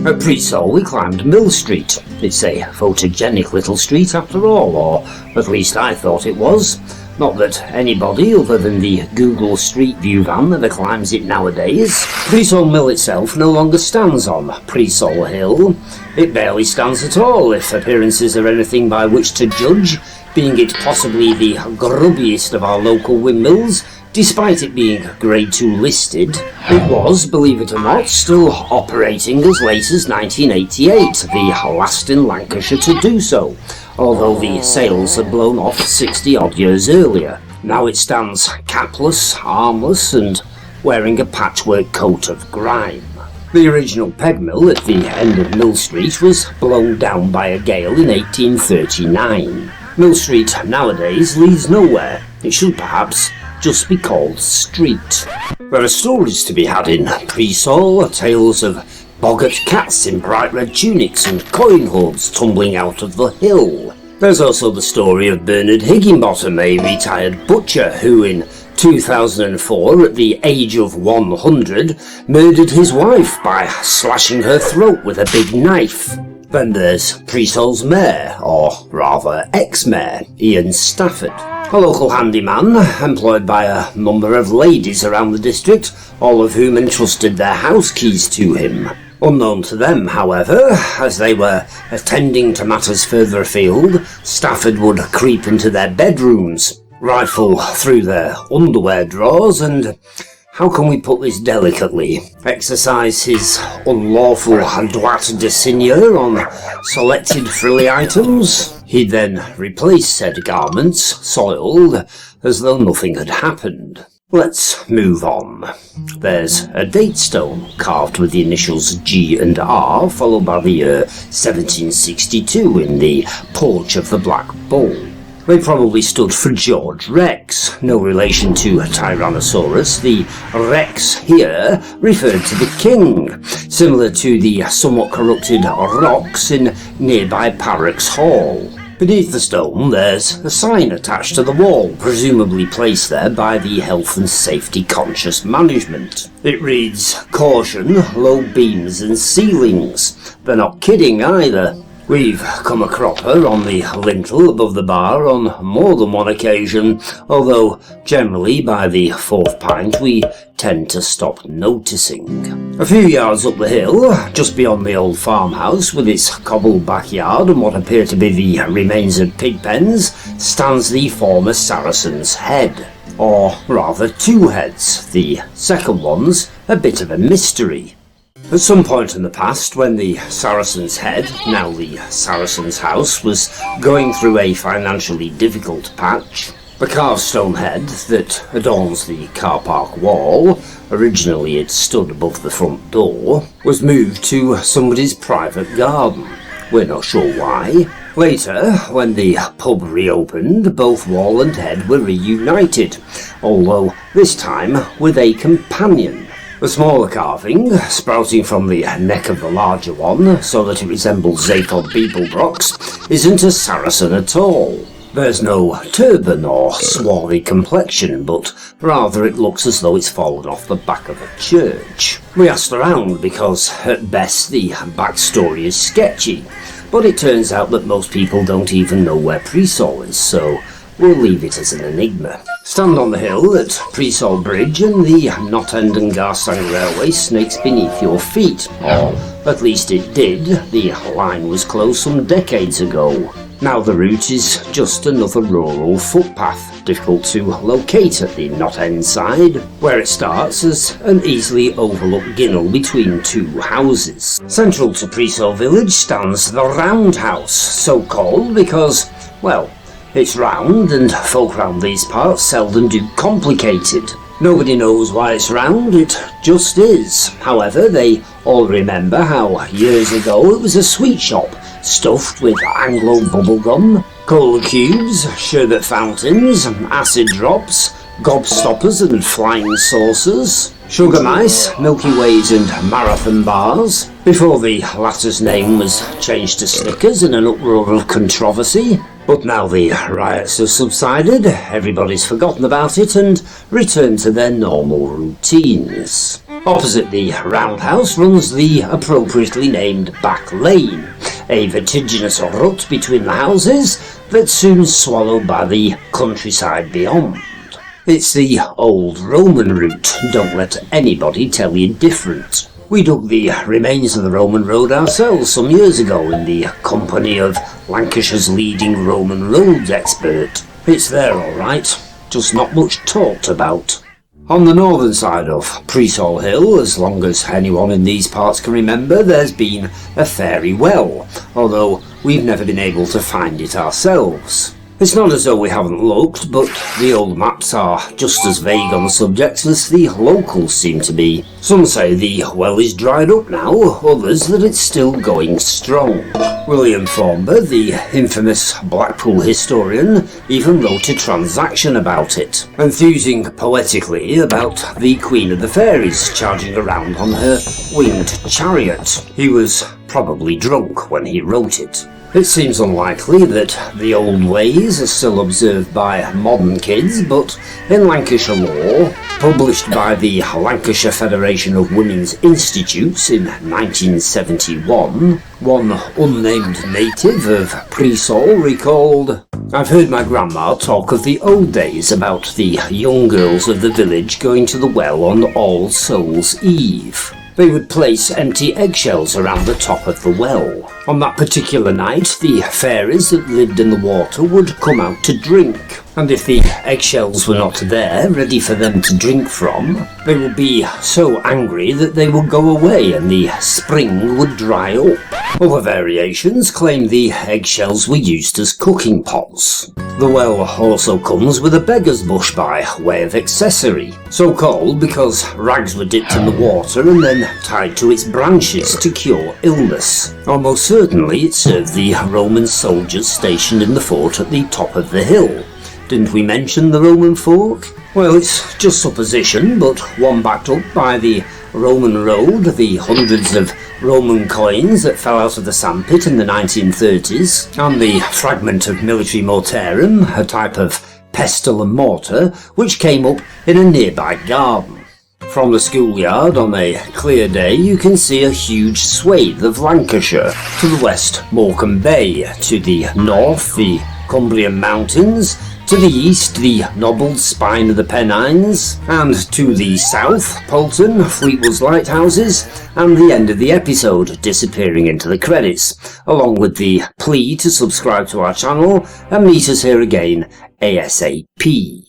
At Preesall we climbed Mill Street. It's a photogenic little street after all, or at least I thought it was. Not that anybody other than the Google Street View van ever climbs it nowadays. Preesall Mill itself no longer stands on Preesall Hill. It barely stands at all, if appearances are anything by which to judge, being it possibly the grubbiest of our local windmills. Despite it being Grade 2 listed, it was, believe it or not, still operating as late as 1988, the last in Lancashire to do so, although the sails had blown off 60-odd years earlier. Now it stands capless, armless, and wearing a patchwork coat of grime. The original peg mill at the end of Mill Street was blown down by a gale in 1839. Mill Street nowadays leads nowhere. It should perhaps just be called Street. There are stories to be had in Preesall, tales of boggart cats in bright red tunics and coin hoards tumbling out of the hill. There's also the story of Bernard Higginbottom, a retired butcher who in 2004, at the age of 100, murdered his wife by slashing her throat with a big knife. Then there's Preesall's mayor, or rather ex-mayor, Ian Stafford, a local handyman employed by a number of ladies around the district, all of whom entrusted their house keys to him. Unknown to them, however, as they were attending to matters further afield, Stafford would creep into their bedrooms, rifle through their underwear drawers and, how can we put this delicately, exercise his unlawful droit de seigneur on selected frilly items. He'd then replace said garments, soiled, as though nothing had happened. Let's move on. There's a date stone carved with the initials G and R, followed by the year 1762 in the porch of the Black Bull. They probably stood for George Rex, no relation to Tyrannosaurus. The Rex here referred to the king, similar to the somewhat corrupted rocks in nearby Parrock's Hall. Beneath the stone there's a sign attached to the wall, presumably placed there by the health and safety conscious management. It reads, "Caution, low beams and ceilings." They're not kidding either. We've come a cropper on the lintel above the bar on more than one occasion, although generally by the fourth pint we tend to stop noticing. A few yards up the hill, just beyond the old farmhouse with its cobbled backyard and what appear to be the remains of pig pens, stands the former Saracen's Head. Or rather two heads, the second one's a bit of a mystery. At some point in the past, when the Saracen's Head, now the Saracen's House, was going through a financially difficult patch, the carved stone head that adorns the car park wall, originally it stood above the front door, was moved to somebody's private garden. We're not sure why. Later, when the pub reopened, both wall and head were reunited, although this time with a companion. The smaller carving, sprouting from the neck of the larger one, so that it resembles Zaphod Beeblebrox, isn't a Saracen at all. There's no turban or swarthy complexion, but rather it looks as though it's fallen off the back of a church. We asked around because, at best, the backstory is sketchy, but it turns out that most people don't even know where Preesall is, so we'll leave it as an enigma. Stand on the hill at Preesall Bridge and the Knott End and Garstang Railway snakes beneath your feet. Or at least it did. The line was closed some decades ago. Now the route is just another rural footpath, difficult to locate at the Knott End side, where it starts as an easily overlooked ginnel between two houses. Central to Preesall village stands the roundhouse, so called because, well, it's round, and folk round these parts seldom do complicate it. Nobody knows why it's round, it just is. However, they all remember how years ago it was a sweet shop, stuffed with Anglo bubblegum, cola cubes, sherbet fountains, acid drops, gobstoppers and flying saucers, sugar mice, Milky Ways and marathon bars, before the latter's name was changed to Snickers in an uproar of controversy. But now the riots have subsided, everybody's forgotten about it and returned to their normal routines. Opposite the roundhouse runs the appropriately named back lane, a vertiginous rut between the houses that's soon swallowed by the countryside beyond. It's the old Roman route, don't let anybody tell you different. We dug the remains of the Roman road ourselves some years ago in the company of Lancashire's leading Roman roads expert. It's there alright, just not much talked about. On the northern side of Preesall Hill, as long as anyone in these parts can remember, there's been a fairy well, although we've never been able to find it ourselves. It's not as though we haven't looked, but the old maps are just as vague on the subject as the locals seem to be. Some say the well is dried up now, others that it's still going strong. William Thornber, the infamous Blackpool historian, even wrote a transaction about it, enthusing poetically about the Queen of the Fairies charging around on her winged chariot. He was probably drunk when he wrote it. It seems unlikely that the old ways are still observed by modern kids, but in Lancashire law, published by the Lancashire Federation of Women's Institutes in 1971, one unnamed native of Preesall recalled, "I've heard my grandma talk of the old days about the young girls of the village going to the well on All Souls' Eve. They would place empty eggshells around the top of the well. On that particular night, the fairies that lived in the water would come out to drink, and if the eggshells were not there, ready for them to drink from, they would be so angry that they would go away and the spring would dry up." Other variations claim the eggshells were used as cooking pots. The well also comes with a beggar's bush by way of accessory, so called because rags were dipped in the water and then tied to its branches to cure illness. Almost certainly it served the Roman soldiers stationed in the fort at the top of the hill. Didn't we mention the Roman fork? Well, it's just supposition, but one backed up by the Roman road, the hundreds of Roman coins that fell out of the sandpit in the 1930s, and the fragment of military mortarum, a type of pestle and mortar, which came up in a nearby garden. From the schoolyard on a clear day you can see a huge swathe of Lancashire. To the west, Morecambe Bay, to the north the Cumbrian Mountains, to the east the knobbled spine of the Pennines, and to the south Poulton, Fleetwood's lighthouses, and the end of the episode disappearing into the credits, along with the plea to subscribe to our channel and meet us here again ASAP.